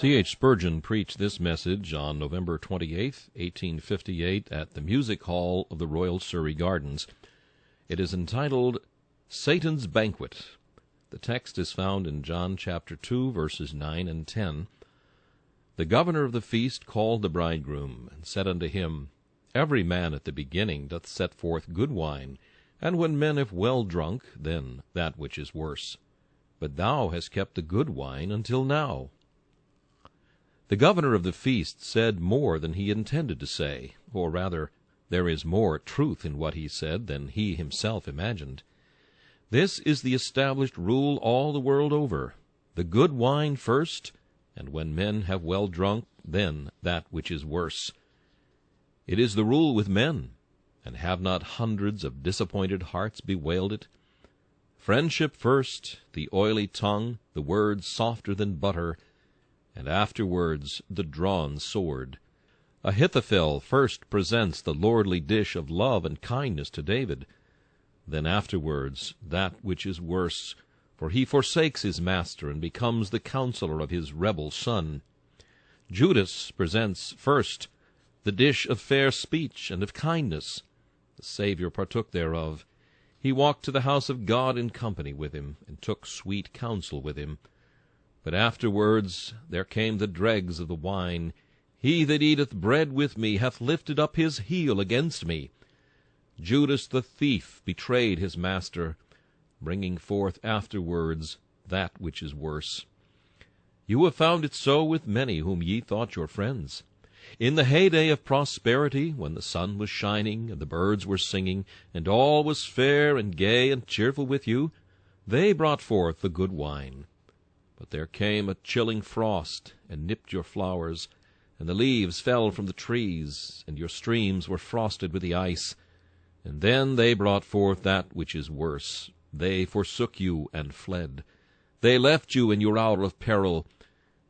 C.H. Spurgeon preached this message on November 28, 1858, at the Music Hall of the Royal Surrey Gardens. It is entitled, Satan's Banquet. The text is found in John chapter 2, verses 9 and 10. The governor of the feast called the bridegroom, and said unto him, Every man at the beginning doth set forth good wine, and when men have well drunk, then that which is worse. But thou hast kept the good wine until now. The governor of the feast said more than he intended to say, or rather, there is more truth in what he said than he himself imagined. This is the established rule all the world over, the good wine first, and when men have well drunk, then that which is worse. It is the rule with men, and have not hundreds of disappointed hearts bewailed it? Friendship first, the oily tongue, the words softer than butter, and afterwards the drawn sword. Ahithophel first presents the lordly dish of love and kindness to David, then afterwards that which is worse, for he forsakes his master and becomes the counselor of his rebel son. Judas presents first the dish of fair speech and of kindness. The Savior partook thereof. He walked to the house of God in company with him, and took sweet counsel with him. But afterwards there came the dregs of the wine. He that eateth bread with me hath lifted up his heel against me. Judas the thief betrayed his master, bringing forth afterwards that which is worse. You have found it so with many whom ye thought your friends. In the heyday of prosperity, when the sun was shining, and the birds were singing, and all was fair and gay and cheerful with you, they brought forth the good wine. But there came a chilling frost, and nipped your flowers, and the leaves fell from the trees, and your streams were frosted with the ice. And then they brought forth that which is worse. They forsook you and fled. They left you in your hour of peril,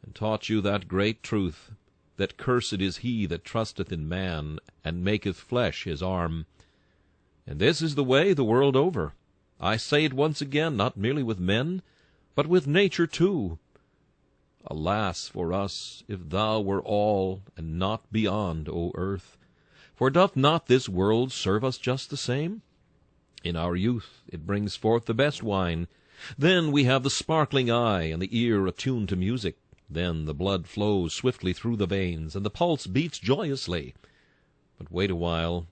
and taught you that great truth, that cursed is he that trusteth in man, and maketh flesh his arm. And this is the way the world over. I say it once again, not merely with men, but with nature too. Alas for us, if thou were all, and not beyond, O earth! For doth not this world serve us just the same? In our youth it brings forth the best wine. Then we have the sparkling eye, and the ear attuned to music. Then the blood flows swiftly through the veins, and the pulse beats joyously. But wait a while,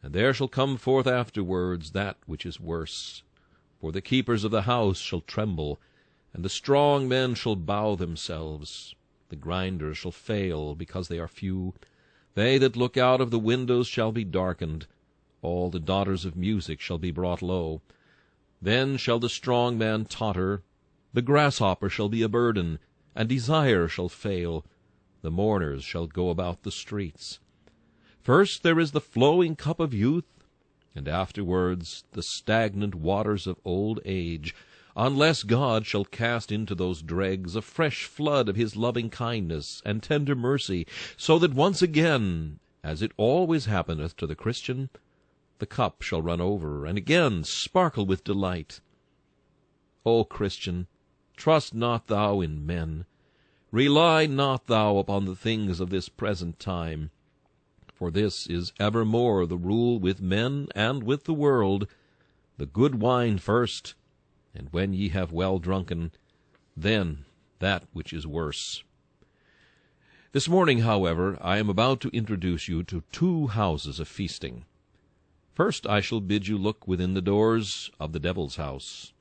and there shall come forth afterwards that which is worse. For the keepers of the house shall tremble, and the strong men shall bow themselves. The grinders shall fail, because they are few. They that look out of the windows shall be darkened. All the daughters of music shall be brought low. Then shall the strong man totter. The grasshopper shall be a burden, and desire shall fail. The mourners shall go about the streets. First there is the flowing cup of youth, and afterwards the stagnant waters of old age, unless God shall cast into those dregs a fresh flood of his loving kindness and tender mercy, so that once again, as it always happeneth to the Christian, the cup shall run over, and again sparkle with delight. O Christian, trust not thou in men. Rely not thou upon the things of this present time. For this is evermore the rule with men and with the world, the good wine first, and when ye have well drunken, then that which is worse. This morning, however, I am about to introduce you to two houses of feasting. First I shall bid you look within the doors of the devil's house,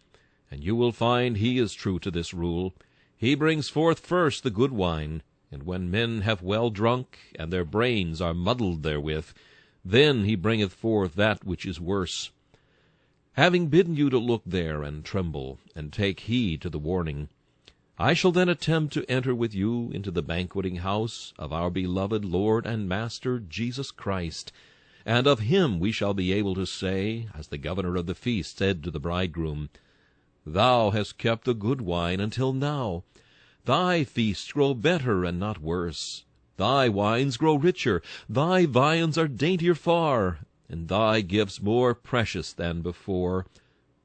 and you will find he is true to this rule. He brings forth first the good wine, and when men have well drunk, and their brains are muddled therewith, then he bringeth forth that which is worse. Having bidden you to look there and tremble, and take heed to the warning, I shall then attempt to enter with you into the banqueting house of our beloved Lord and Master Jesus Christ, and of him we shall be able to say, as the governor of the feast said to the bridegroom, Thou hast kept the good wine until now. Thy feasts grow better and not worse. Thy wines grow richer. Thy viands are daintier far, and thy gifts more precious than before.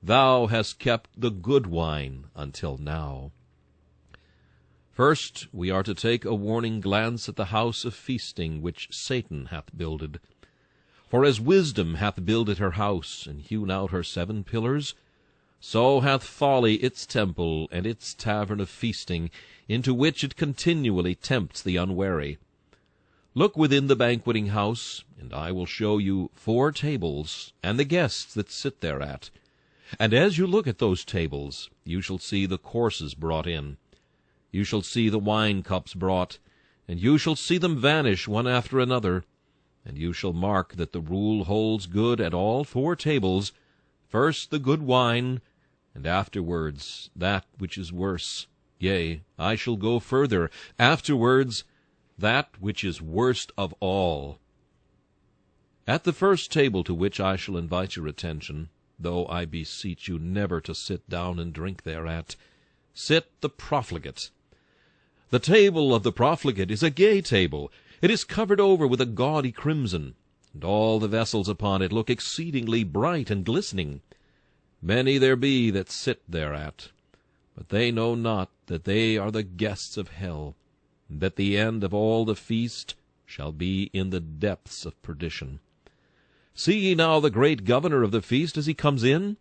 Thou hast kept the good wine until now. First, we are to take a warning glance at the house of feasting which Satan hath builded. For as wisdom hath builded her house, and hewn out her 7 pillars, so hath folly its temple and its tavern of feasting, into which it continually tempts the unwary. Look within the banqueting house, and I will show you 4 tables, and the guests that sit thereat. And as you look at those tables, you shall see the courses brought in. You shall see the wine cups brought, and you shall see them vanish one after another. And you shall mark that the rule holds good at all 4 tables, first the good wine, and afterwards that which is worse. Yea, I shall go further, afterwards that which is worst of all. At the first table to which I shall invite your attention, though I beseech you never to sit down and drink thereat, sit the profligate. The table of the profligate is a gay table. It is covered over with a gaudy crimson, and all the vessels upon it look exceedingly bright and glistening. Many there be that sit thereat, but they know not that they are the guests of hell, and that the end of all the feast shall be in the depths of perdition. See ye now the great governor of the feast as he comes in?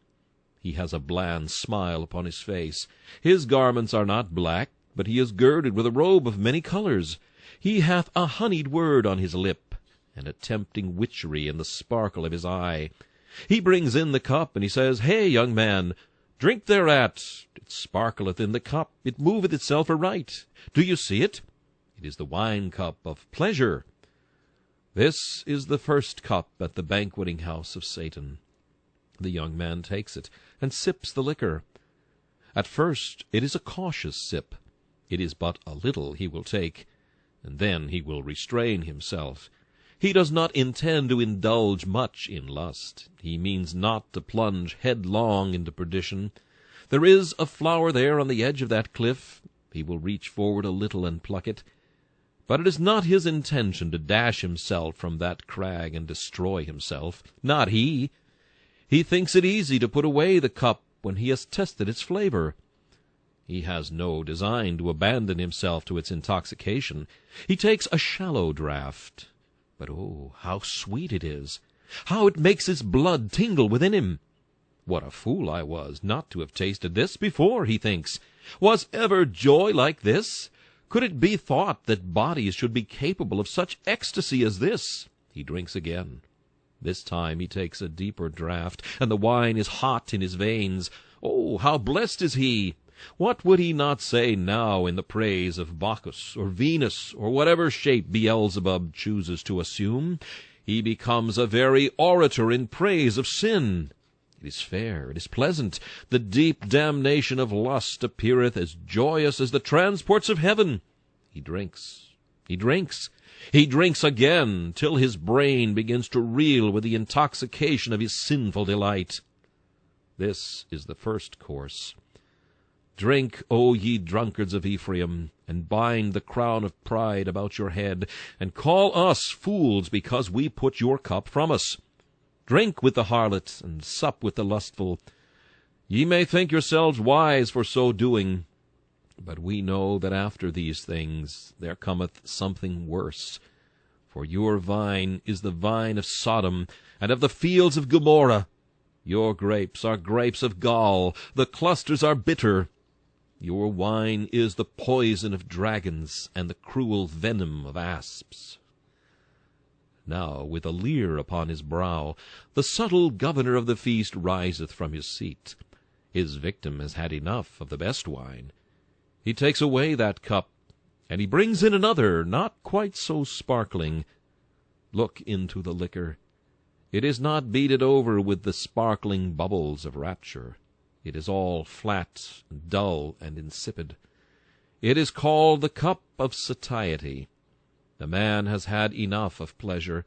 He has a bland smile upon his face. His garments are not black, but he is girded with a robe of many colors. He hath a honeyed word on his lip, and a tempting witchery in the sparkle of his eye. He brings in the cup, and he says, Hey, young man, drink thereat. It sparkleth in the cup, it moveth itself aright. Do you see it? It is the wine-cup of pleasure. This is the first cup at the banqueting house of Satan. The young man takes it, and sips the liquor. At first it is a cautious sip. It is but a little he will take, and then he will restrain himself. He does not intend to indulge much in lust. He means not to plunge headlong into perdition. There is a flower there on the edge of that cliff. He will reach forward a little and pluck it. But it is not his intention to dash himself from that crag and destroy himself. Not he. He thinks it easy to put away the cup when he has tested its flavor. He has no design to abandon himself to its intoxication. He takes a shallow draught. But oh, how sweet it is! How it makes his blood tingle within him! What a fool I was not to have tasted this before, he thinks. Was ever joy like this? Could it be thought that bodies should be capable of such ecstasy as this? He drinks again. This time he takes a deeper draught, and the wine is hot in his veins. Oh, how blessed is he! What would he not say now in the praise of Bacchus or Venus or whatever shape Beelzebub chooses to assume? He becomes a very orator in praise of sin. It is fair, it is pleasant. The deep damnation of lust appeareth as joyous as the transports of heaven. He drinks, he drinks, he drinks again, till his brain begins to reel with the intoxication of his sinful delight. This is the first course. Drink, O ye drunkards of Ephraim, and bind the crown of pride about your head, and call us fools because we put your cup from us. Drink with the harlot, and sup with the lustful. Ye may think yourselves wise for so doing, but we know that after these things there cometh something worse. For your vine is the vine of Sodom, and of the fields of Gomorrah. Your grapes are grapes of gall, the clusters are bitter. Your wine is the poison of dragons, and the cruel venom of asps. Now, with a leer upon his brow, the subtle governor of the feast riseth from his seat. His victim has had enough of the best wine. He takes away that cup, and he brings in another, not quite so sparkling. Look into the liquor. It is not beaded over with the sparkling bubbles of rapture. It is all flat, dull, and insipid. It is called the cup of satiety. The man has had enough of pleasure,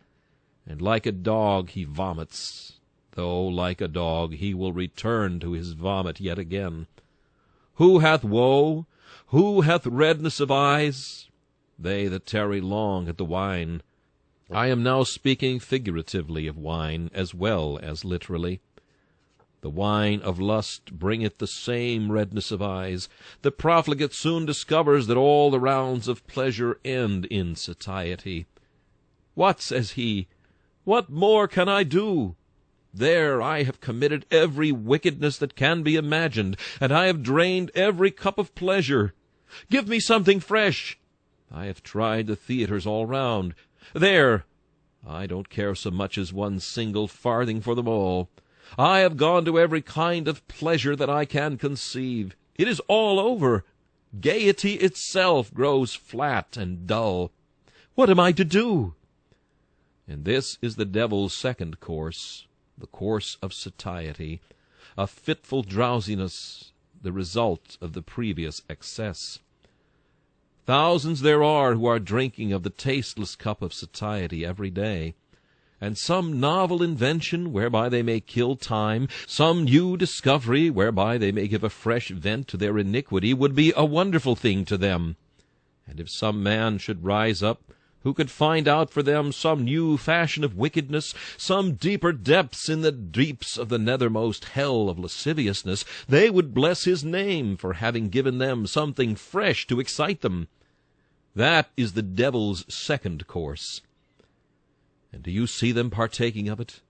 and like a dog he vomits, though like a dog he will return to his vomit yet again. Who hath woe? Who hath redness of eyes? They that tarry long at the wine. I am now speaking figuratively of wine as well as literally. The wine of lust bringeth the same redness of eyes. The profligate soon discovers that all the rounds of pleasure end in satiety. What, says he, what more can I do? There I have committed every wickedness that can be imagined, and I have drained every cup of pleasure. Give me something fresh. I have tried the theatres all round. There, I don't care so much as one single farthing for them all. I have gone to every kind of pleasure that I can conceive. It is all over. Gaiety itself grows flat and dull. What am I to do? And this is the devil's second course, the course of satiety, a fitful drowsiness, the result of the previous excess. Thousands there are who are drinking of the tasteless cup of satiety every day, and some novel invention whereby they may kill time, some new discovery whereby they may give a fresh vent to their iniquity, would be a wonderful thing to them. And if some man should rise up who could find out for them some new fashion of wickedness, some deeper depths in the deeps of the nethermost hell of lasciviousness, they would bless his name for having given them something fresh to excite them. That is the devil's second course. And do you see them partaking of it?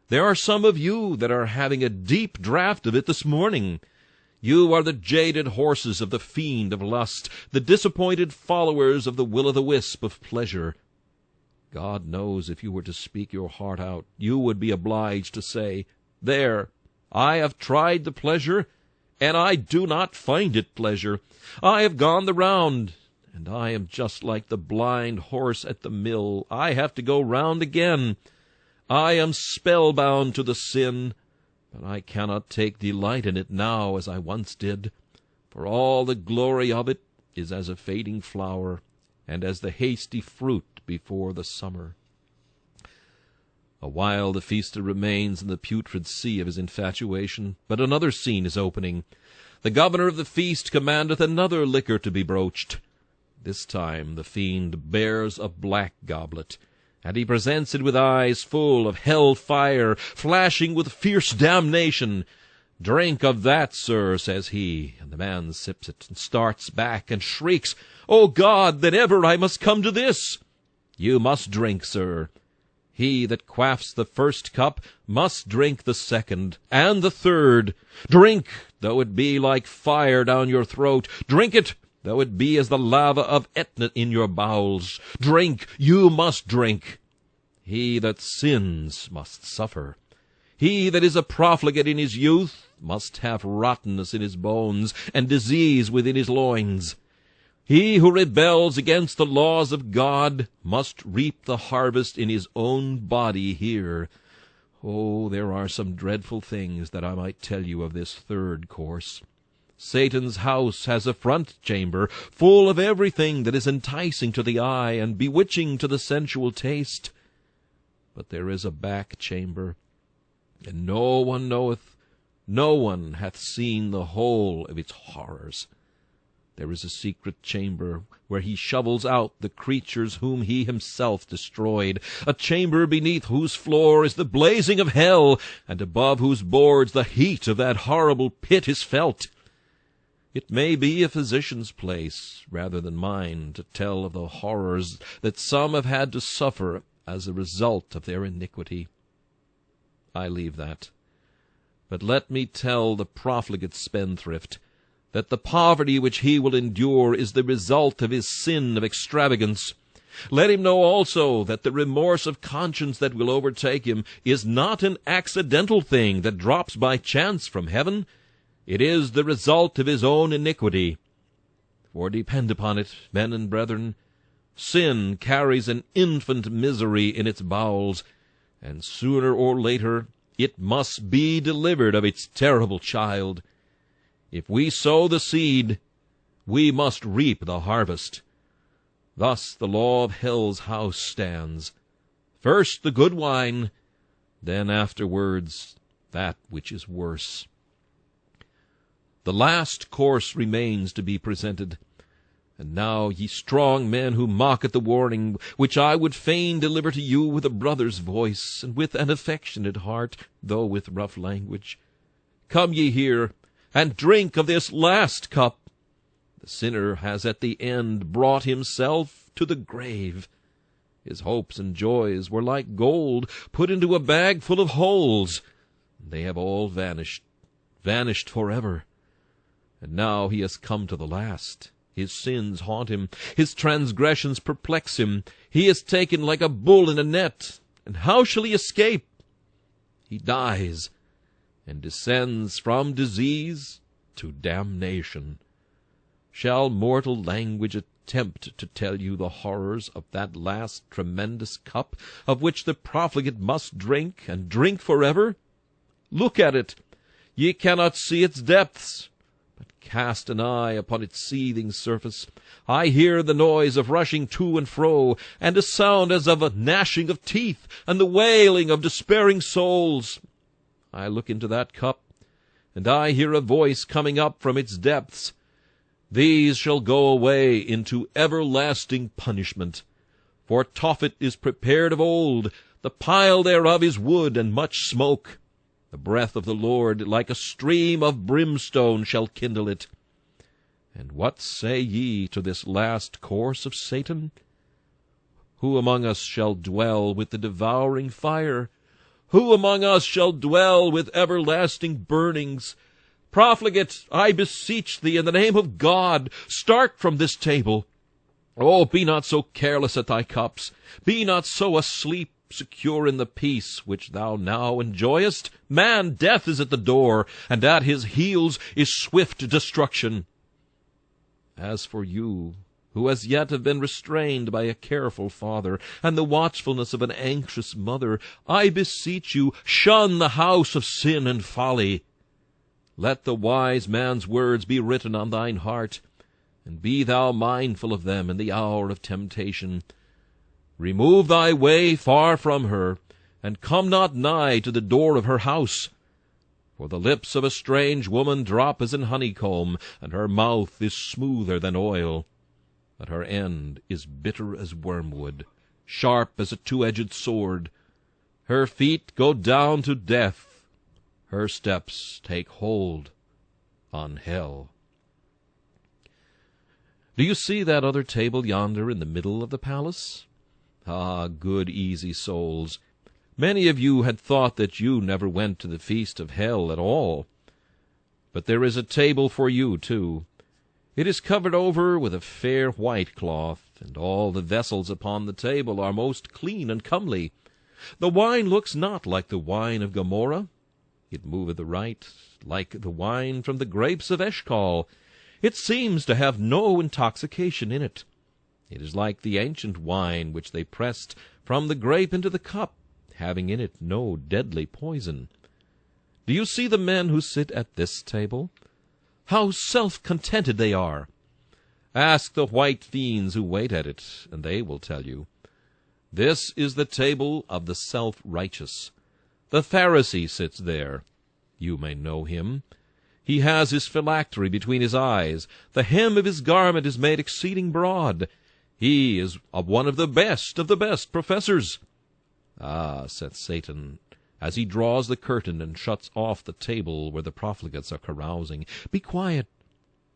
There are some of you that are having a deep draught of it this morning. You are the jaded horses of the fiend of lust, the disappointed followers of the will-o'-the-wisp of pleasure. God knows if you were to speak your heart out, you would be obliged to say, There, I have tried the pleasure, and I do not find it pleasure. I have gone the round, and I am just like the blind horse at the mill. I have to go round again. I am spellbound to the sin, but I cannot take delight in it now as I once did, for all the glory of it is as a fading flower, and as the hasty fruit before the summer. A while the feaster remains in the putrid sea of his infatuation, but another scene is opening. The governor of the feast commandeth another liquor to be broached. This time the fiend bears a black goblet, and he presents it with eyes full of hell fire, flashing with fierce damnation. Drink of that, sir, says he, and the man sips it, and starts back, and shrieks, O God, that ever I must come to this! You must drink, sir. He that quaffs the first cup must drink the second, and the third. Drink, though it be like fire down your throat. Drink it, though it be as the lava of Etna in your bowels. Drink, you must drink. He that sins must suffer. He that is a profligate in his youth must have rottenness in his bones, and disease within his loins. He who rebels against the laws of God must reap the harvest in his own body here. Oh, there are some dreadful things that I might tell you of this third course. Satan's house has a front chamber, full of everything that is enticing to the eye and bewitching to the sensual taste. But there is a back chamber, and no one knoweth, no one hath seen the whole of its horrors. There is a secret chamber where he shovels out the creatures whom he himself destroyed, a chamber beneath whose floor is the blazing of hell, and above whose boards the heat of that horrible pit is felt. It may be a physician's place, rather than mine, to tell of the horrors that some have had to suffer as a result of their iniquity. I leave that. But let me tell the profligate spendthrift that the poverty which he will endure is the result of his sin of extravagance. Let him know also that the remorse of conscience that will overtake him is not an accidental thing that drops by chance from heaven. It is the result of his own iniquity. For depend upon it, men and brethren, sin carries an infant misery in its bowels, and sooner or later it must be delivered of its terrible child. If we sow the seed, we must reap the harvest. Thus the law of hell's house stands. First the good wine, then afterwards that which is worse. The last course remains to be presented. And now, ye strong men who mock at the warning, which I would fain deliver to you with a brother's voice, and with an affectionate heart, though with rough language, Come ye here, and drink of this last cup. The sinner has at the end brought himself to the grave. His hopes and joys were like gold put into a bag full of holes. They have all vanished, vanished forever. And now he has come to the last. His sins haunt him, his transgressions perplex him. He is taken like a bull in a net, and how shall he escape? He dies, and descends from disease to damnation. Shall mortal language attempt to tell you the horrors of that last tremendous cup, of which the profligate must drink, and drink forever? Look at it. Ye cannot see its depths, but cast an eye upon its seething surface. I hear the noise of rushing to and fro, and a sound as of a gnashing of teeth, and the wailing of despairing souls. I look into that cup, and I hear a voice coming up from its depths. These shall go away into everlasting punishment. For Tophet is prepared of old, the pile thereof is wood and much smoke. The breath of the Lord, like a stream of brimstone, shall kindle it. And what say ye to this last course of Satan? Who among us shall dwell with the devouring fire? Who among us shall dwell with everlasting burnings? Profligate, I beseech thee, in the name of God, start from this table. Oh, be not so careless at thy cups. Be not so asleep, secure in the peace which thou now enjoyest. Man, death is at the door, and at his heels is swift destruction. As for you, who as yet have been restrained by a careful father, and the watchfulness of an anxious mother, I beseech you, shun the house of sin and folly. Let the wise man's words be written on thine heart, and be thou mindful of them in the hour of temptation. Remove thy way far from her, and come not nigh to the door of her house. For the lips of a strange woman drop as in honeycomb, and her mouth is smoother than oil. But her end is bitter as wormwood, sharp as a two-edged sword. Her feet go down to death. Her steps take hold on hell. Do you see that other table yonder in the middle of the palace? Ah, good, easy souls, many of you had thought that you never went to the feast of hell at all. But there is a table for you, too. It is covered over with a fair white cloth, and all the vessels upon the table are most clean and comely. The wine looks not like the wine of Gomorrah. It moveth aright, like the wine from the grapes of Eshcol. It seems to have no intoxication in it. It is like the ancient wine which they pressed from the grape into the cup, having in it no deadly poison. Do you see the men who sit at this table? How self-contented they are! Ask the white fiends who wait at it, and they will tell you. This is the table of the self-righteous. The Pharisee sits there. You may know him. He has his phylactery between his eyes. The hem of his garment is made exceeding broad. He is one of the best professors. Ah, saith Satan, as he draws the curtain and shuts off the table where the profligates are carousing, be quiet.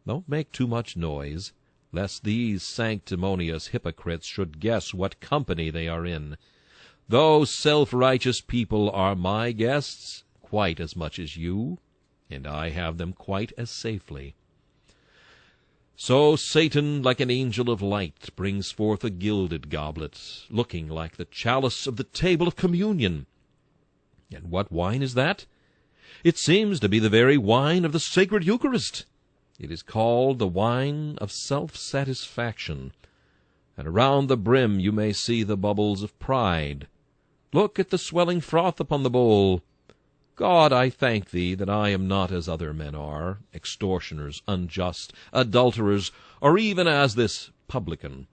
Don't make too much noise, lest these sanctimonious hypocrites should guess what company they are in. Those self-righteous people are my guests quite as much as you, and I have them quite as safely. So Satan, like an angel of light, brings forth a gilded goblet, looking like the chalice of the table of communion. And what wine is that? It seems to be the very wine of the sacred Eucharist. It is called the wine of self-satisfaction, and around the brim you may see the bubbles of pride. Look at the swelling froth upon the bowl. God, I thank thee that I am not as other men are, extortioners, unjust, adulterers, or even as this publican.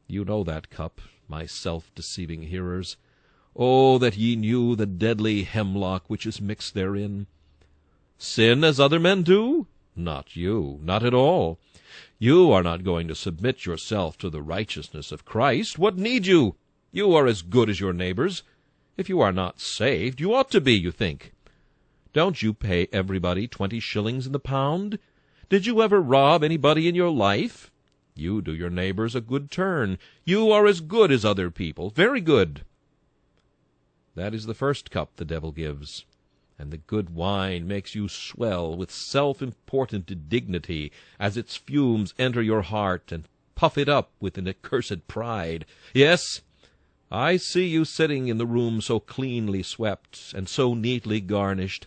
You know that cup, my self-deceiving hearers. Oh, that ye knew the deadly hemlock which is mixed therein. Sin as other men do? Not you, not at all. You are not going to submit yourself to the righteousness of Christ. What need you? You are as good as your neighbors. If you are not saved, you ought to be, you think. Don't you pay everybody 20 shillings in the pound? Did you ever rob anybody in your life? You do your neighbors a good turn. You are as good as other people, very good. That is the first cup the devil gives, and the good wine makes you swell with self-important dignity as its fumes enter your heart and puff it up with an accursed pride. Yes, I see you sitting in the room so cleanly swept and so neatly garnished,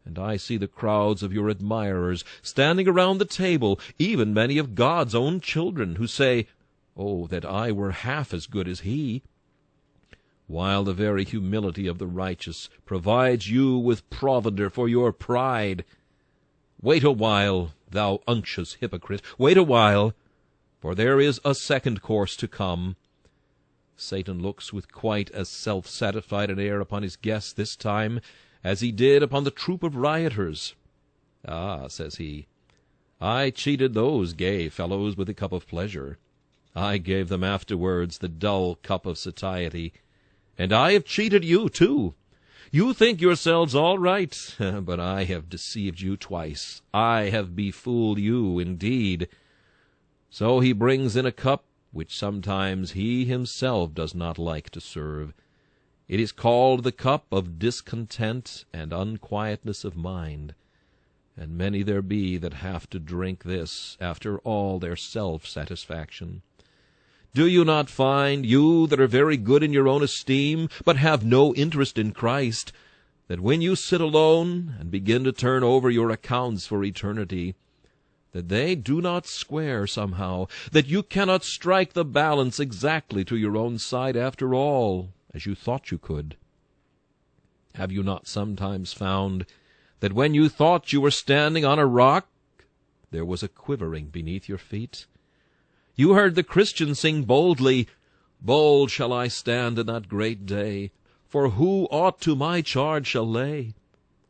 and I see the crowds of your admirers standing around the table, even many of God's own children, who say, "Oh, that I were half as good as he!" while the very humility of the righteous provides you with provender for your pride. Wait a while, thou unctuous hypocrite, wait a while, for there is a second course to come. Satan looks with quite as self-satisfied an air upon his guests this time as he did upon the troop of rioters. "Ah," says he, "I cheated those gay fellows with a cup of pleasure. I gave them afterwards the dull cup of satiety. And I have cheated you, too. You think yourselves all right, but I have deceived you twice. I have befooled you, indeed." So he brings in a cup which sometimes he himself does not like to serve. It is called the cup of discontent and unquietness of mind. And many there be that have to drink this after all their self-satisfaction. Do you not find, you that are very good in your own esteem, but have no interest in Christ, that when you sit alone and begin to turn over your accounts for eternity, that they do not square somehow, that you cannot strike the balance exactly to your own side after all, as you thought you could? Have you not sometimes found that when you thought you were standing on a rock, there was a quivering beneath your feet? You heard the Christian sing boldly, "Bold shall I stand in that great day, for who aught to my charge shall lay?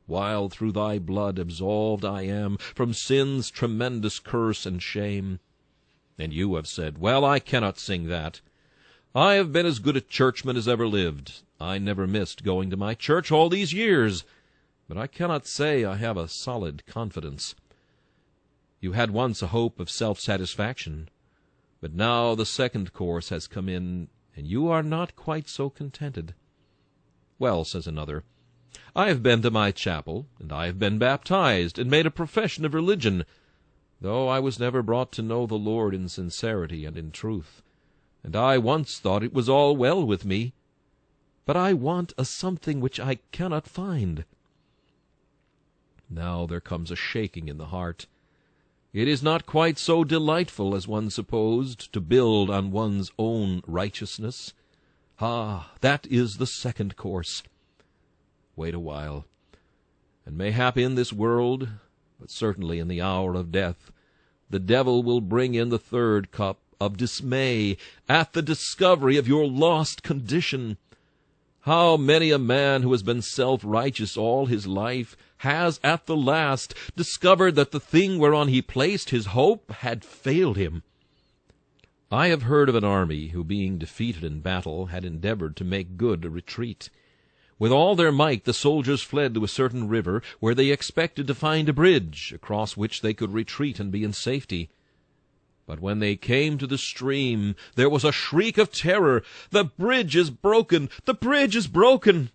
While through thy blood absolved I am from sin's tremendous curse and shame." And you have said, "Well, I cannot sing that. I have been as good a churchman as ever lived. I never missed going to my church all these years, but I cannot say I have a solid confidence." You had once a hope of self-satisfaction, but now the second course has come in, and you are not quite so contented. "Well," says another, "I have been to my chapel, and I have been baptized, and made a profession of religion, though I was never brought to know the Lord in sincerity and in truth. And I once thought it was all well with me, but I want a something which I cannot find." Now there comes a shaking in the heart. It is not quite so delightful as one supposed to build on one's own righteousness. Ah, that is the second course. Wait a while, and mayhap in this world, but certainly in the hour of death, the devil will bring in the third cup of dismay at the discovery of your lost condition. How many a man who has been self-righteous all his life has at the last discovered that the thing whereon he placed his hope had failed him. I have heard of an army who, being defeated in battle, had endeavored to make good a retreat. With all their might the soldiers fled to a certain river, where they expected to find a bridge, across which they could retreat and be in safety. But when they came to the stream, there was a shriek of terror. "The bridge is broken! The bridge is broken!"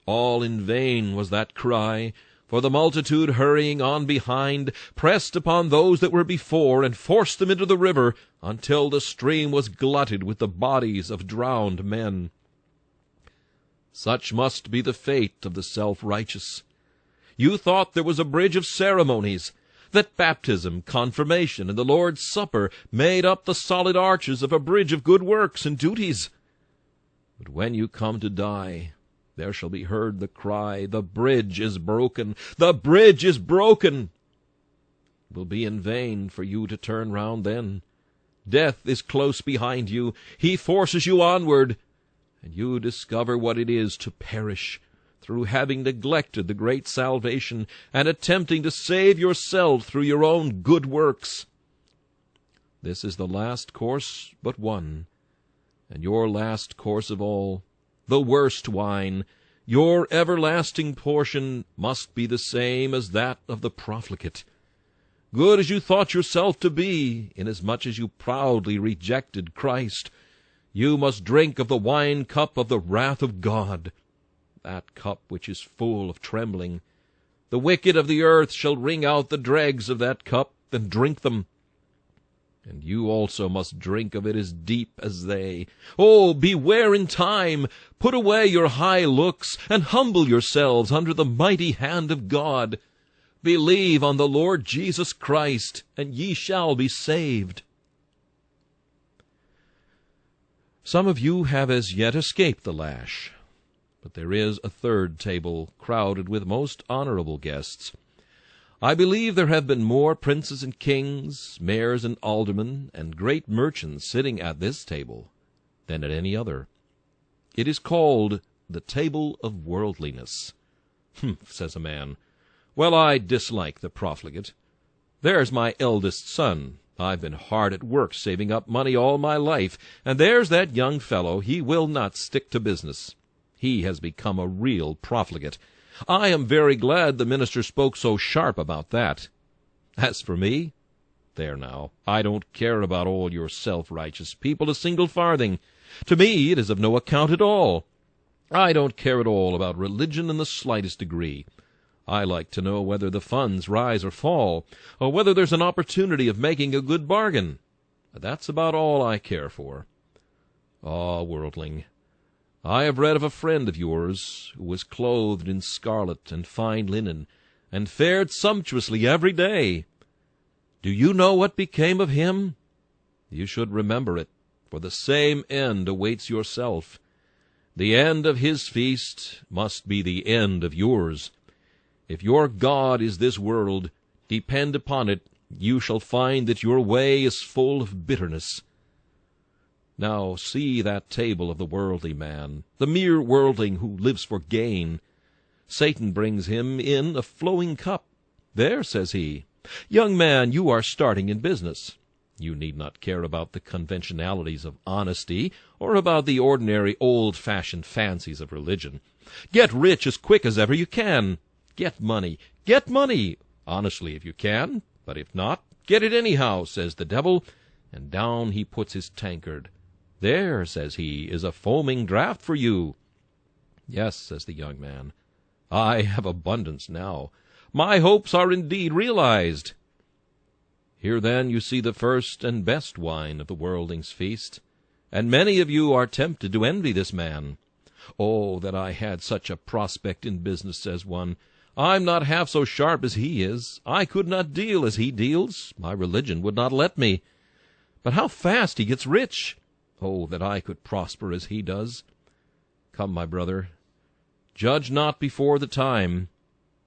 All in vain was that cry, for the multitude hurrying on behind pressed upon those that were before and forced them into the river until the stream was glutted with the bodies of drowned men. Such must be the fate of the self-righteous. You thought there was a bridge of ceremonies, that baptism, confirmation, and the Lord's Supper made up the solid arches of a bridge of good works and duties. But when you come to die, there shall be heard the cry, "The bridge is broken! The bridge is broken!" It will be in vain for you to turn round then. Death is close behind you. He forces you onward, and you discover what it is to perish through having neglected the great salvation and attempting to save yourself through your own good works. This is the last course but one, and your last course of all, the worst wine. Your everlasting portion must be the same as that of the profligate. Good as you thought yourself to be, inasmuch as you proudly rejected Christ, you must drink of the wine-cup of the wrath of God, that cup which is full of trembling. The wicked of the earth shall wring out the dregs of that cup and drink them. And you also must drink of it as deep as they. Oh, beware in time! Put away your high looks, and humble yourselves under the mighty hand of God. Believe on the Lord Jesus Christ, and ye shall be saved. Some of you have as yet escaped the lash, but there is a third table crowded with most honorable guests. I believe there have been more princes and kings, mayors and aldermen, and great merchants sitting at this table than at any other. It is called the Table of Worldliness. "Humph," says a man. "Well, I dislike the profligate. There's my eldest son. I've been hard at work saving up money all my life, and there's that young fellow. He will not stick to business. He has become a real profligate. I am very glad the minister spoke so sharp about that. As for me, there now, I don't care about all your self-righteous people a single farthing. To me it is of no account at all. I don't care at all about religion in the slightest degree. I like to know whether the funds rise or fall, or whether there's an opportunity of making a good bargain. That's about all I care for. Ah, worldling, I have read of a friend of yours who was clothed in scarlet and fine linen, and fared sumptuously every day. Do you know what became of him? You should remember it, for the same end awaits yourself. The end of his feast must be the end of yours. If your God is this world, depend upon it, you shall find that your way is full of bitterness. Now see that table of the worldly man, the mere worldling who lives for gain. Satan brings him in a flowing cup. There, says he, young man, you are starting in business. You need not care about the conventionalities of honesty, or about the ordinary old-fashioned fancies of religion. Get rich as quick as ever you can. Get money, honestly if you can, but if not, get it anyhow, says the devil, and down he puts his tankard. There, says he, is a foaming draught for you. Yes, says the young man, I have abundance now. My hopes are indeed realized. Here then you see the first and best wine of the worldling's feast, and many of you are tempted to envy this man. Oh, that I had such a prospect in business, says one. I'm not half so sharp as he is. I could not deal as he deals. My religion would not let me. But how fast he gets rich! Oh, that I could prosper as he does. Come, my brother, judge not before the time.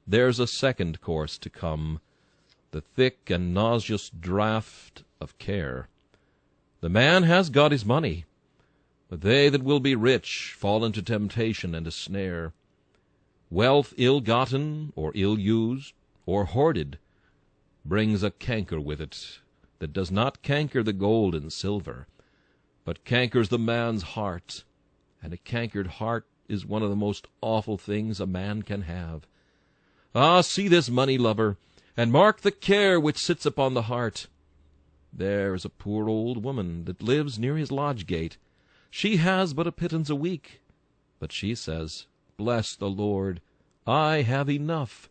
There's a second course to come, the thick and nauseous draught of care. The man has got his money, but they that will be rich fall into temptation and a snare. Wealth ill-gotten, or ill-used, or hoarded, brings a canker with it that does not canker the gold and silver, but cankers the man's heart, and a cankered heart is one of the most awful things a man can have. Ah, see this money-lover, and mark the care which sits upon the heart. There is a poor old woman that lives near his lodge-gate. She has but a pittance a week, but she says, Bless the Lord, I have enough.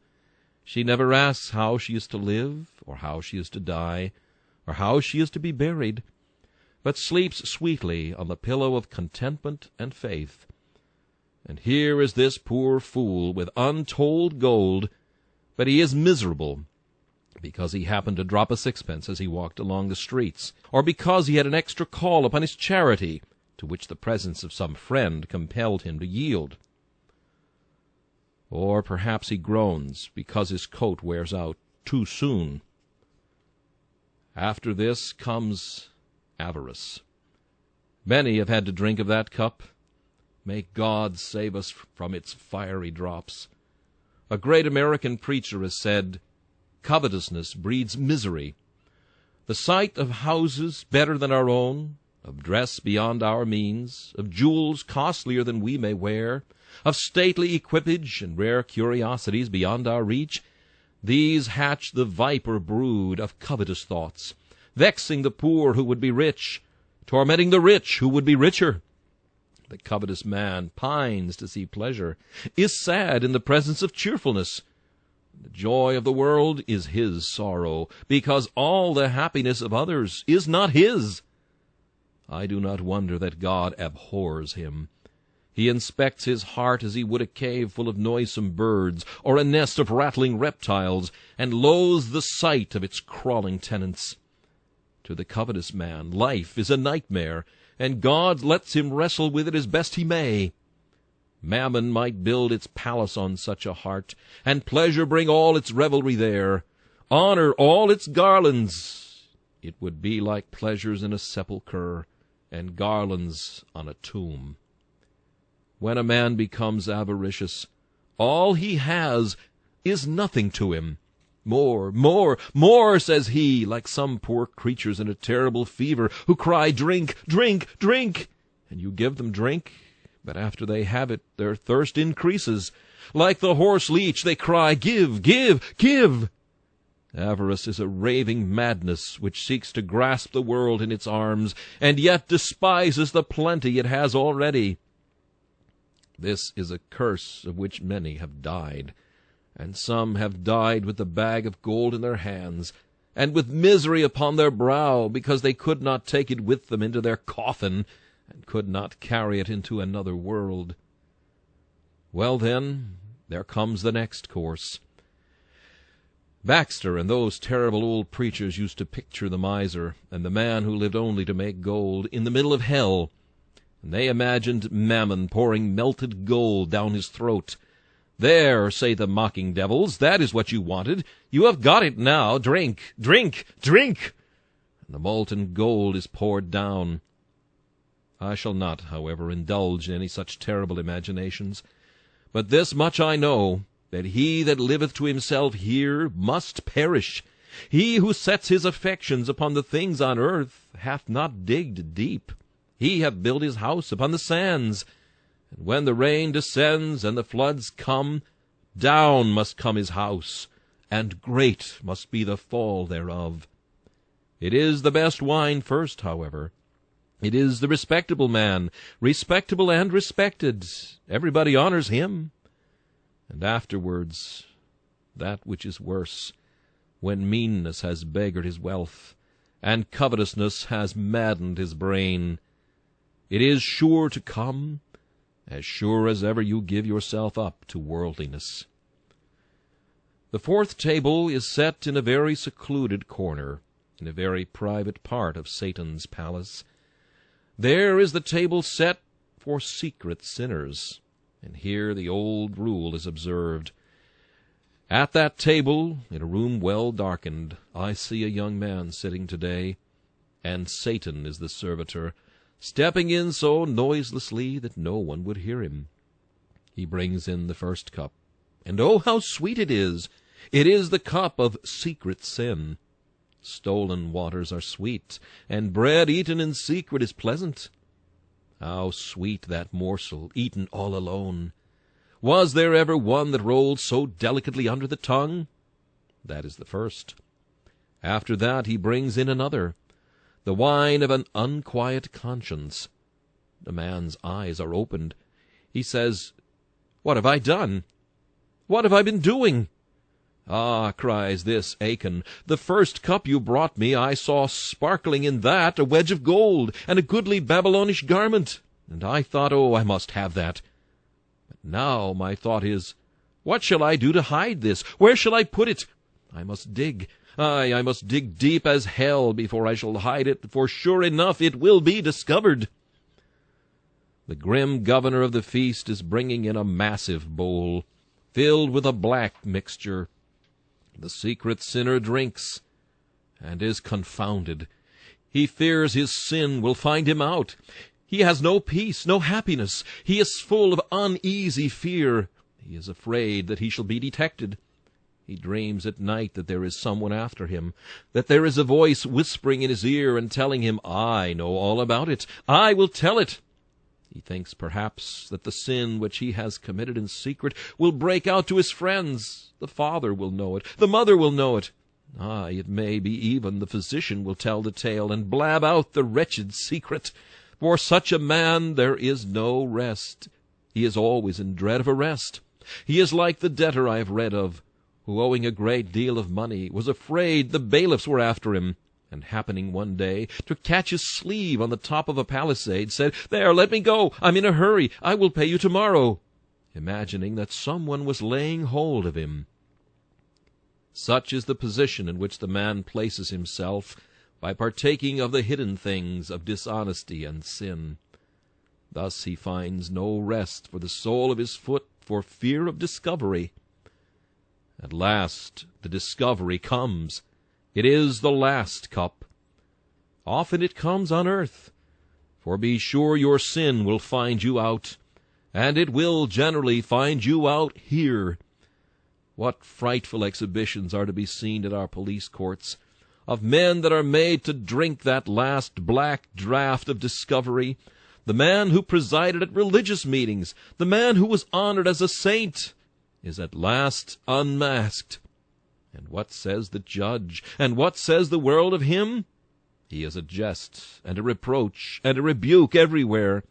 She never asks how she is to live, or how she is to die, or how she is to be buried, but sleeps sweetly on the pillow of contentment and faith. And here is this poor fool with untold gold, but he is miserable because he happened to drop a sixpence as he walked along the streets, or because he had an extra call upon his charity, to which the presence of some friend compelled him to yield. Or perhaps he groans because his coat wears out too soon. After this comes avarice. Many have had to drink of that cup. May God save us from its fiery drops. A great American preacher has said, Covetousness breeds misery. The sight of houses better than our own, of dress beyond our means, of jewels costlier than we may wear, of stately equipage and rare curiosities beyond our reach, these hatch the viper brood of covetous thoughts, vexing the poor who would be rich, tormenting the rich who would be richer. The covetous man pines to see pleasure, is sad in the presence of cheerfulness. The joy of the world is his sorrow, because all the happiness of others is not his. I do not wonder that God abhors him. He inspects his heart as he would a cave full of noisome birds, or a nest of rattling reptiles, and loathes the sight of its crawling tenants. To the covetous man, life is a nightmare, and God lets him wrestle with it as best he may. Mammon might build its palace on such a heart, and pleasure bring all its revelry there, honor all its garlands. It would be like pleasures in a sepulchre, and garlands on a tomb. When a man becomes avaricious, all he has is nothing to him. More, more, more, says he, like some poor creatures in a terrible fever, who cry, drink, drink, drink, and you give them drink, but after they have it, their thirst increases. Like the horse leech, they cry, give, give, give. Avarice is a raving madness which seeks to grasp the world in its arms, and yet despises the plenty it has already. This is a curse of which many have died, and some have died with the bag of gold in their hands, and with misery upon their brow, because they could not take it with them into their coffin, and could not carry it into another world. Well, then, there comes the next course. Baxter and those terrible old preachers used to picture the miser, and the man who lived only to make gold, in the middle of hell, and they imagined Mammon pouring melted gold down his throat. There, say the mocking devils, that is what you wanted. You have got it now. Drink, drink, drink. And the molten gold is poured down. I shall not, however, indulge in any such terrible imaginations. But this much I know, that he that liveth to himself here must perish. He who sets his affections upon the things on earth hath not digged deep. He hath built his house upon the sands. And when the rain descends and the floods come, down must come his house, and great must be the fall thereof. It is the best wine first, however. It is the respectable man, respectable and respected. Everybody honors him. And afterwards, that which is worse, when meanness has beggared his wealth, and covetousness has maddened his brain. It is sure to come, as sure as ever you give yourself up to worldliness. The fourth table is set in a very secluded corner, in a very private part of Satan's palace. There is the table set for secret sinners, and here the old rule is observed. At that table, in a room well darkened, I see a young man sitting today, and Satan is the servitor, stepping in so noiselessly that no one would hear him. He brings in the first cup, and oh, how sweet it is! It is the cup of secret sin. Stolen waters are sweet, and bread eaten in secret is pleasant. How sweet that morsel, eaten all alone! Was there ever one that rolled so delicately under the tongue? That is the first. After that he brings in another, the wine of an unquiet conscience. The man's eyes are opened. He says, "What have I done? What have I been doing?" "Ah," cries this Achan, "the first cup you brought me, I saw sparkling in that a wedge of gold, and a goodly Babylonish garment, and I thought, oh, I must have that. But now my thought is, what shall I do to hide this? Where shall I put it? I must dig. I must dig deep as hell before I shall hide it, for sure enough it will be discovered." The grim governor of the feast is bringing in a massive bowl, filled with a black mixture. The secret sinner drinks, and is confounded. He fears his sin will find him out. He has no peace, no happiness. He is full of uneasy fear. He is afraid that he shall be detected. He dreams at night that there is someone after him, that there is a voice whispering in his ear and telling him, "I know all about it. I will tell it." He thinks perhaps that the sin which he has committed in secret will break out to his friends. The father will know it. The mother will know it. Aye, it may be even the physician will tell the tale and blab out the wretched secret. For such a man there is no rest. He is always in dread of arrest. He is like the debtor I have read of, who, owing a great deal of money, was afraid the bailiffs were after him, and happening one day to catch his sleeve on the top of a palisade, said, "There, let me go. I'm in a hurry. I will pay you tomorrow," imagining that someone was laying hold of him. Such is the position in which the man places himself by partaking of the hidden things of dishonesty and sin. Thus he finds no rest for the sole of his foot for fear of discovery. At last the discovery comes. It is the last cup. Often it comes on earth, for be sure your sin will find you out, and it will generally find you out here. What frightful exhibitions are to be seen at our police courts, of men that are made to drink that last black draught of discovery, the man who presided at religious meetings, the man who was honored as a saint, is at last unmasked. And what says the judge, and what says the world of him? He is a jest, and a reproach, and a rebuke everywhere.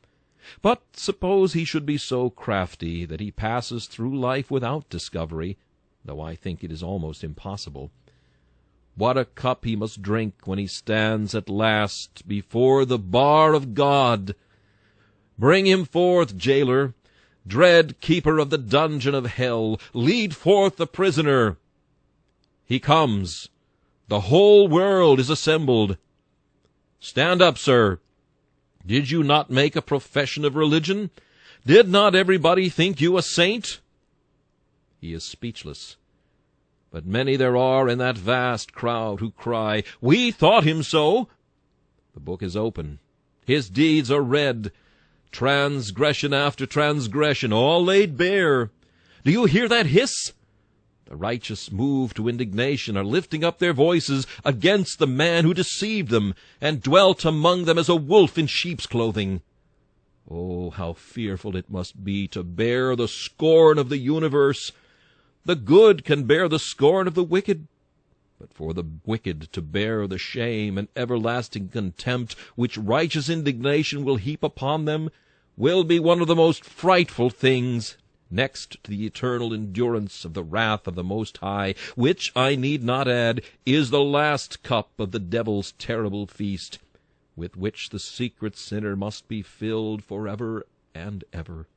But suppose he should be so crafty that he passes through life without discovery, though I think it is almost impossible. What a cup he must drink when he stands at last before the bar of God! Bring him forth, jailer. Dread keeper of the dungeon of hell, lead forth the prisoner. He comes. The whole world is assembled. Stand up, sir. Did you not make a profession of religion? Did not everybody think you a saint? He is speechless. But many there are in that vast crowd who cry, "We thought him so." The book is open. His deeds are read. Transgression after transgression, all laid bare. Do you hear that hiss? The righteous, moved to indignation, are lifting up their voices against the man who deceived them and dwelt among them as a wolf in sheep's clothing. Oh, how fearful it must be to bear the scorn of the universe! The good can bear the scorn of the wicked, but for the wicked to bear the shame and everlasting contempt which righteous indignation will heap upon them will be one of the most frightful things, next to the eternal endurance of the wrath of the Most High, which, I need not add, is the last cup of the devil's terrible feast, with which the secret sinner must be filled forever and ever.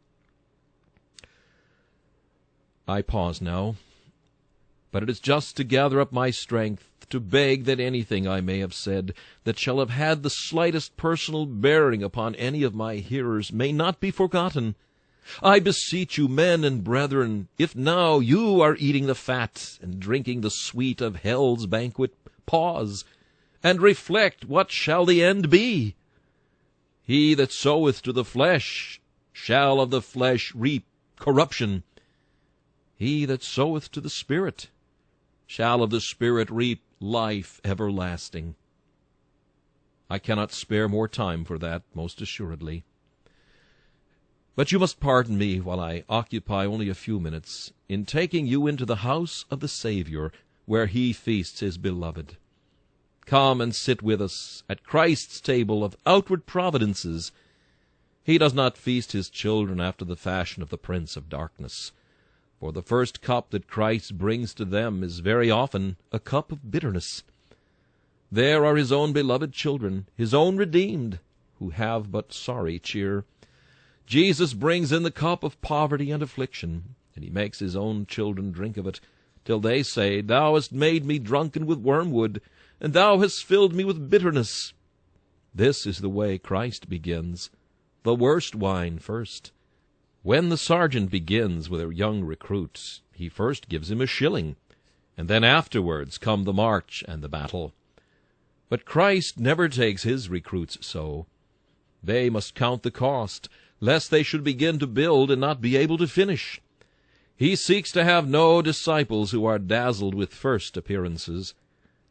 I pause now, but it is just to gather up my strength to beg that anything I may have said that shall have had the slightest personal bearing upon any of my hearers may not be forgotten. I beseech you, men and brethren, if now you are eating the fat and drinking the sweet of hell's banquet, pause, and reflect what shall the end be. He that soweth to the flesh shall of the flesh reap corruption. He that soweth to the Spirit shall of the Spirit reap life everlasting. I cannot spare more time for that, most assuredly. But you must pardon me while I occupy only a few minutes in taking you into the house of the Savior, where he feasts his beloved. Come and sit with us at Christ's table of outward providences. He does not feast his children after the fashion of the prince of darkness, for the first cup that Christ brings to them is very often a cup of bitterness. There are his own beloved children, his own redeemed, who have but sorry cheer. Jesus brings in the cup of poverty and affliction, and he makes his own children drink of it, till they say, "Thou hast made me drunken with wormwood, and thou hast filled me with bitterness." This is the way Christ begins, the worst wine first. When the sergeant begins with a young recruit, he first gives him a shilling, and then afterwards come the march and the battle. But Christ never takes his recruits so. They must count the cost, lest they should begin to build and not be able to finish. He seeks to have no disciples who are dazzled with first appearances.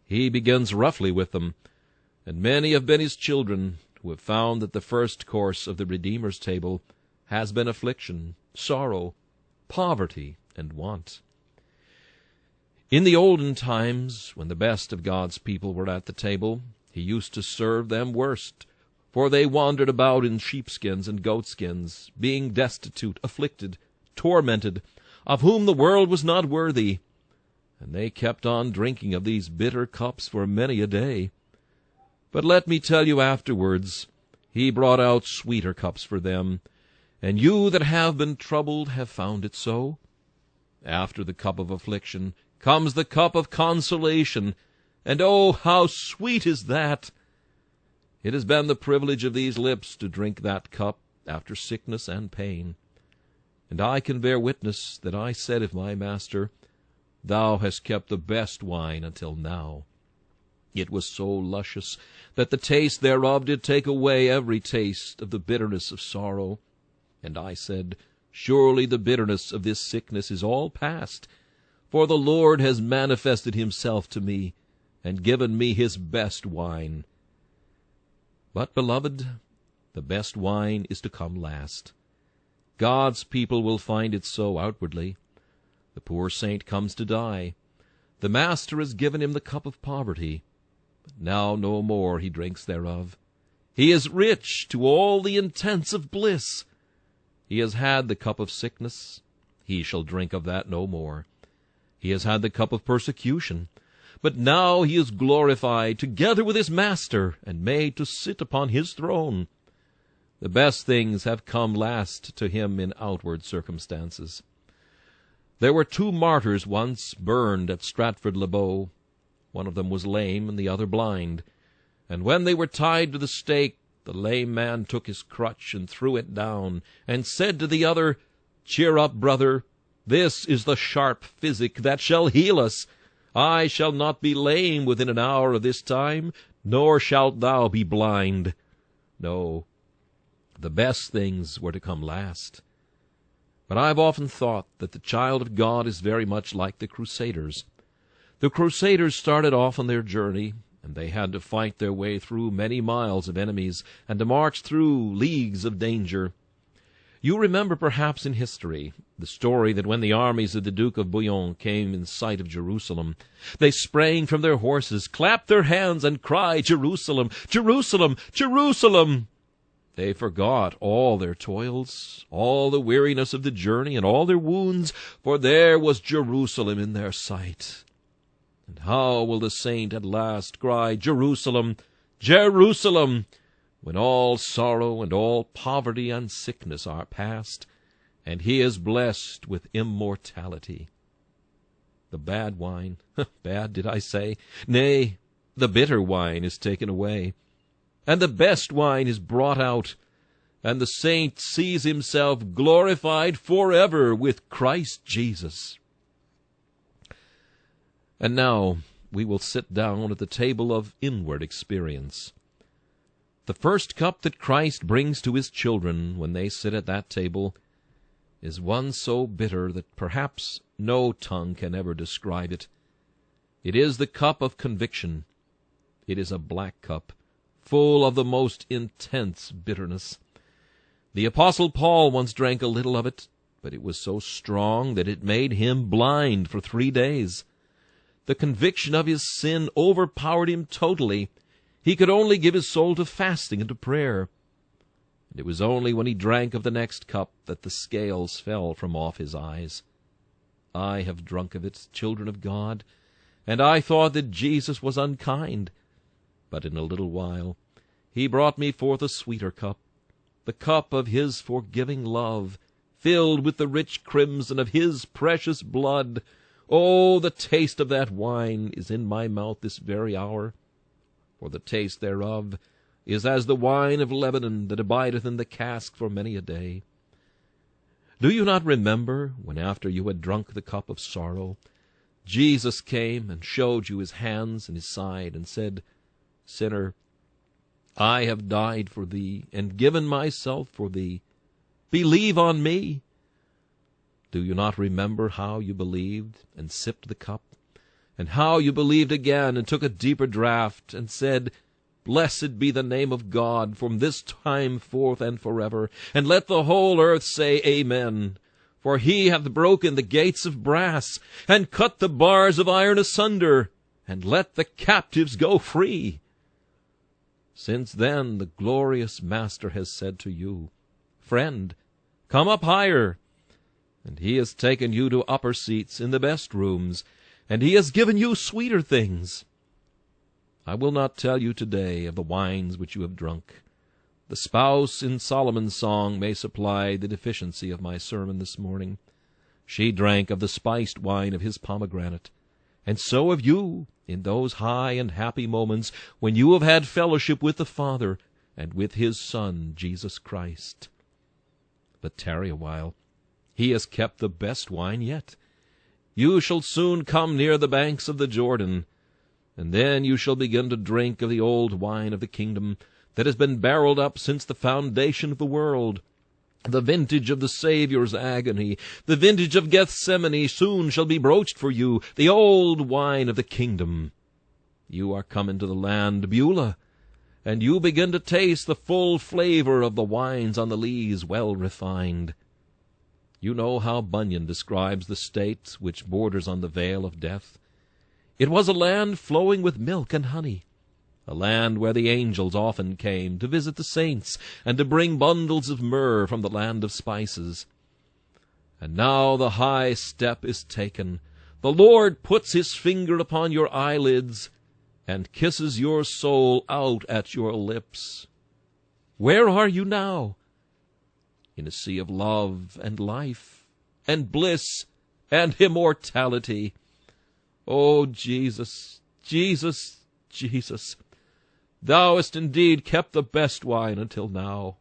He begins roughly with them, and many have been his children who have found that the first course of the Redeemer's table has been affliction, sorrow, poverty, and want. In the olden times, when the best of God's people were at the table, he used to serve them worst, for they wandered about in sheepskins and goatskins, being destitute, afflicted, tormented, of whom the world was not worthy. And they kept on drinking of these bitter cups for many a day. But let me tell you afterwards, he brought out sweeter cups for them, and you that have been troubled have found it so. After the cup of affliction comes the cup of consolation, and oh, how sweet is that! It has been the privilege of these lips to drink that cup after sickness and pain. And I can bear witness that I said of my Master, Thou hast kept the best wine until now. It was so luscious that the taste thereof did take away every taste of the bitterness of sorrow. And I said, Surely the bitterness of this sickness is all past, for the Lord has manifested himself to me, and given me his best wine. But, beloved, the best wine is to come last. God's people will find it so outwardly. The poor saint comes to die. The Master has given him the cup of poverty, but now no more he drinks thereof. He is rich to all the intents of bliss. He has had the cup of sickness. He shall drink of that no more. He has had the cup of persecution. But now he is glorified together with his Master, and made to sit upon his throne. The best things have come last to him in outward circumstances. There were 2 martyrs once burned at Stratford-le-Bow. One of them was lame, and the other blind. And when they were tied to the stake, the lame man took his crutch and threw it down, and said to the other, Cheer up, brother, this is the sharp physic that shall heal us. I shall not be lame within an hour of this time, nor shalt thou be blind. No, the best things were to come last. But I've often thought that the child of God is very much like the Crusaders. The Crusaders started off on their journey, and they had to fight their way through many miles of enemies, and to march through leagues of danger. You remember perhaps in history the story that when the armies of the Duke of Bouillon came in sight of Jerusalem, they sprang from their horses, clapped their hands, and cried, Jerusalem, Jerusalem, Jerusalem! They forgot all their toils, all the weariness of the journey, and all their wounds, for there was Jerusalem in their sight. And how will the saint at last cry, Jerusalem, Jerusalem, when all sorrow and all poverty and sickness are past, and he is blessed with immortality? The bad wine, bad did I say? Nay, the bitter wine is taken away, and the best wine is brought out, and the saint sees himself glorified forever with Christ Jesus. And now we will sit down at the table of inward experience. The first cup that Christ brings to his children when they sit at that table is one so bitter that perhaps no tongue can ever describe it. It is the cup of conviction. It is a black cup, full of the most intense bitterness. The Apostle Paul once drank a little of it, but it was so strong that it made him blind for 3 days. The conviction of his sin overpowered him totally. He could only give his soul to fasting and to prayer. And it was only when he drank of the next cup that the scales fell from off his eyes. I have drunk of it, children of God, and I thought that Jesus was unkind. But in a little while he brought me forth a sweeter cup, the cup of his forgiving love, filled with the rich crimson of his precious blood. Oh, the taste of that wine is in my mouth this very hour, for the taste thereof is as the wine of Lebanon that abideth in the cask for many a day. Do you not remember when, after you had drunk the cup of sorrow, Jesus came and showed you his hands and his side, and said, Sinner, I have died for thee, and given myself for thee. Believe on me. Do you not remember how you believed and sipped the cup, and how you believed again and took a deeper draught, and said, Blessed be the name of God from this time forth and forever, and let the whole earth say, Amen. For he hath broken the gates of brass, and cut the bars of iron asunder, and let the captives go free. Since then the glorious Master has said to you, Friend, come up higher. And he has taken you to upper seats in the best rooms, and he has given you sweeter things. I will not tell you today of the wines which you have drunk. The spouse in Solomon's song may supply the deficiency of my sermon this morning. She drank of the spiced wine of his pomegranate. And so have you, in those high and happy moments when you have had fellowship with the Father and with his Son, Jesus Christ. But tarry a while. He has kept the best wine yet. You shall soon come near the banks of the Jordan, and then you shall begin to drink of the old wine of the kingdom that has been barreled up since the foundation of the world. The vintage of the Saviour's agony, the vintage of Gethsemane soon shall be broached for you, the old wine of the kingdom. You are come into the land Beulah, and you begin to taste the full flavor of the wines on the lees well refined. You know how Bunyan describes the state which borders on the vale of death. It was a land flowing with milk and honey, a land where the angels often came to visit the saints and to bring bundles of myrrh from the land of spices. And now the high step is taken. The Lord puts his finger upon your eyelids and kisses your soul out at your lips. Where are you now? In a sea of love and life and bliss and immortality. O Jesus, Jesus, Jesus, thou hast indeed kept the best wine until now.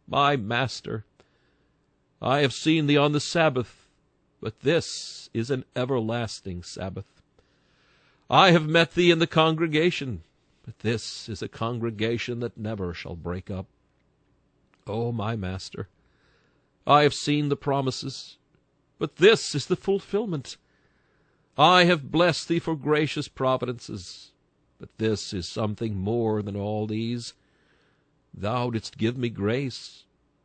My Master, I have seen thee on the Sabbath, but this is an everlasting Sabbath. I have met thee in the congregation, but this is a congregation that never shall break up. O my Master, I have seen the promises, but this is the fulfillment. I have blessed thee for gracious providences, but this is something more than all these. Thou didst give me grace,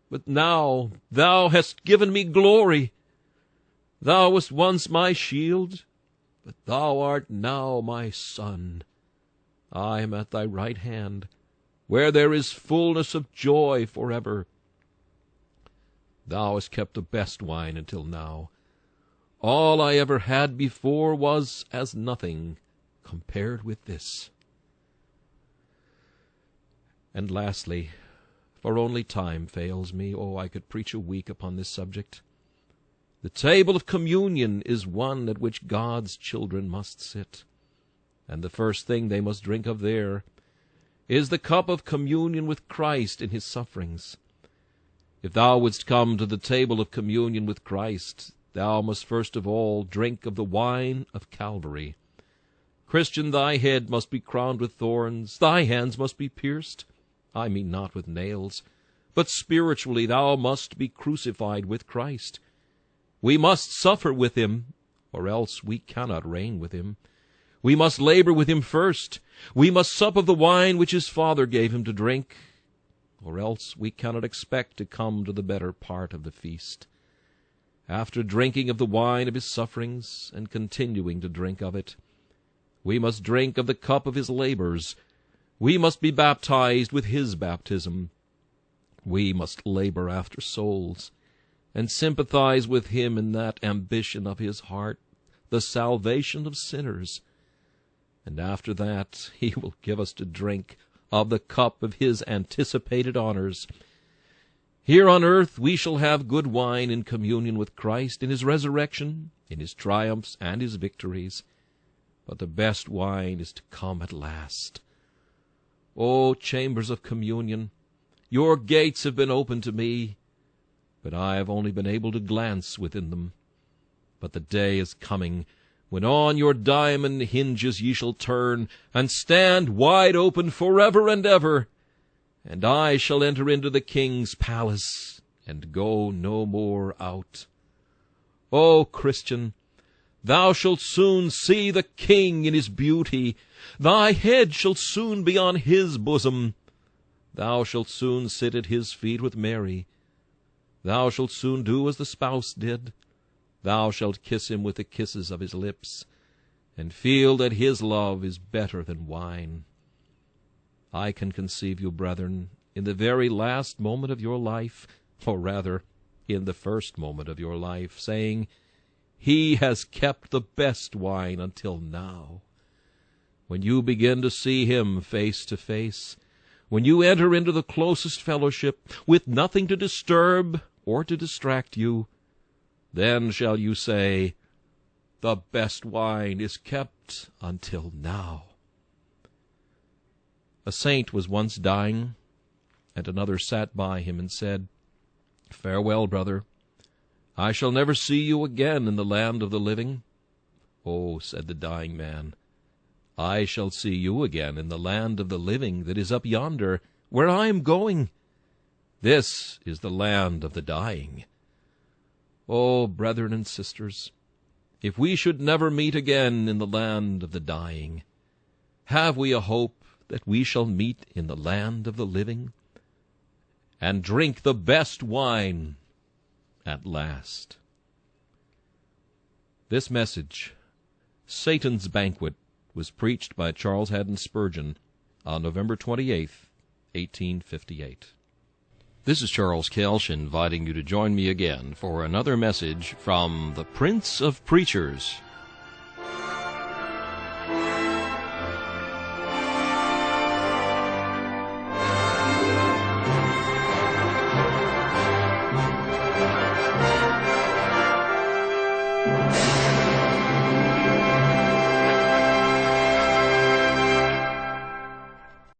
but now thou hast given me glory. Thou wast once my shield, but thou art now my Son. I am at thy right hand, where there is fullness of joy forever. Thou hast kept the best wine until now. All I ever had before was as nothing compared with this. And lastly, for only time fails me, I could preach a week upon this subject. The table of communion is one at which God's children must sit, and the first thing they must drink of there is the cup of communion with Christ in his sufferings. If thou wouldst come to the table of communion with Christ, thou must first of all drink of the wine of Calvary. Christian, thy head must be crowned with thorns, thy hands must be pierced. I mean not with nails, but spiritually thou must be crucified with Christ. We must suffer with him, or else we cannot reign with him. We must labor with him first. We must sup of the wine which his Father gave him to drink, or else we cannot expect to come to the better part of the feast. After drinking of the wine of his sufferings, and continuing to drink of it, we must drink of the cup of his labors. We must be baptized with his baptism. We must labor after souls, and sympathize with him in that ambition of his heart, the salvation of sinners. And after that he will give us to drink of the cup of his anticipated honors. Here on earth we shall have good wine in communion with Christ in his resurrection, in his triumphs and his victories. But the best wine is to come at last. O chambers of communion, your gates have been opened to me, but I have only been able to glance within them. But the day is coming when on your diamond hinges ye shall turn, and stand wide open forever and ever, and I shall enter into the King's palace, and go no more out. O Christian, thou shalt soon see the King in his beauty. Thy head shall soon be on his bosom. Thou shalt soon sit at his feet with Mary. Thou shalt soon do as the spouse did. Thou shalt kiss him with the kisses of his lips, and feel that his love is better than wine. I can conceive you, brethren, in the very last moment of your life, or rather, in the first moment of your life, saying, He has kept the best wine until now. When you begin to see him face to face, when you enter into the closest fellowship, with nothing to disturb or to distract you, then shall you say, The best wine is kept until now. A saint was once dying, and another sat by him and said, Farewell, brother. I shall never see you again in the land of the living. Oh, said the dying man, I shall see you again in the land of the living that is up yonder, where I am going. This is the land of the dying. Oh, brethren and sisters, if we should never meet again in the land of the dying, have we a hope that we shall meet in the land of the living, and drink the best wine at last? This message, Satan's Banquet, was preached by Charles Haddon Spurgeon on November 28, 1858. This is Charles Kelsch inviting you to join me again for another message from the Prince of Preachers,